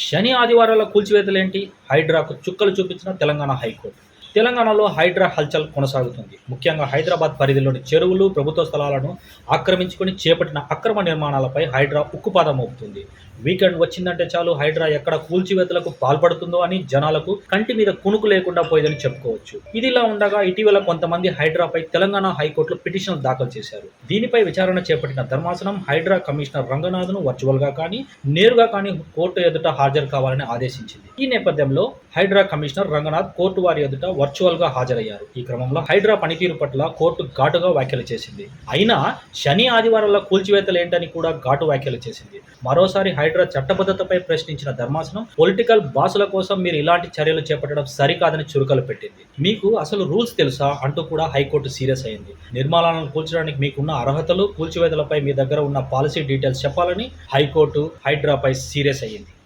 శని ఆదివారాల కూల్చివేతలేంటి? హైడ్రాకు చుక్కలు చూపించిన తెలంగాణ హైకోర్టు. తెలంగాణలో హైడ్రా హల్చల్ కొనసాగుతుంది. ముఖ్యంగా హైదరాబాద్ పరిధిలోని చెరువులు, ప్రభుత్వ స్థలాలను ఆక్రమించుకొని చేపట్టిన అక్రమ నిర్మాణాలపై హైడ్రా ఉక్కుపాదం మోపుతుంది. వీకెండ్ వచ్చిందంటే చాలు హైడ్రా ఎక్కడ కూల్చివేతలకు పాల్పడుతుందో అని జనాలకు కంటి మీద కునుకు లేకుండా పోయిందని చెప్పుకోవచ్చు. ఇదిలా ఉండగా ఇటీవల కొంతమంది హైడ్రాపై తెలంగాణ హైకోర్టులో పిటిషన్లు దాఖలు చేశారు. దీనిపై విచారణ చేపట్టిన ధర్మాసనం హైడ్రా కమిషనర్ రంగనాథ్ను వర్చువల్గా కానీ, నేరుగా కానీ కోర్టు ఎదుట హాజరు కావాలని ఆదేశించింది. ఈ నేపథ్యంలో హైడ్రా కమిషనర్ రంగనాథ్ కోర్టు వారి ఎదుట వర్చువల్ గా హాజరయ్యారు. ఈ క్రమంలో హైడ్రా పనితీరు పట్ల కోర్టు ఘాటుగా వ్యాఖ్యలు చేసింది. అయినా శని ఆదివారాల కూల్చివేతలేంటని కూడా ఘాటు వ్యాఖ్యలు చేసింది. మరోసారి హైడ్రా చట్టబద్ధతపై ప్రశ్నించిన ధర్మాసనం పొలిటికల్ బాసుల కోసం మీరు ఇలాంటి చర్యలు చేపట్టడం సరికాదని చురుకలు పెట్టింది. మీకు అసలు రూల్స్ తెలుసా అంటూ కూడా హైకోర్టు సీరియస్ అయింది. నిర్మాణాలను కూల్చడానికి మీకున్న అర్హతలు, కూల్చివేతలపై మీ దగ్గర ఉన్న పాలసీ డీటెయిల్స్ చెప్పాలని హైకోర్టు హైడ్రాపై సీరియస్ అయ్యింది.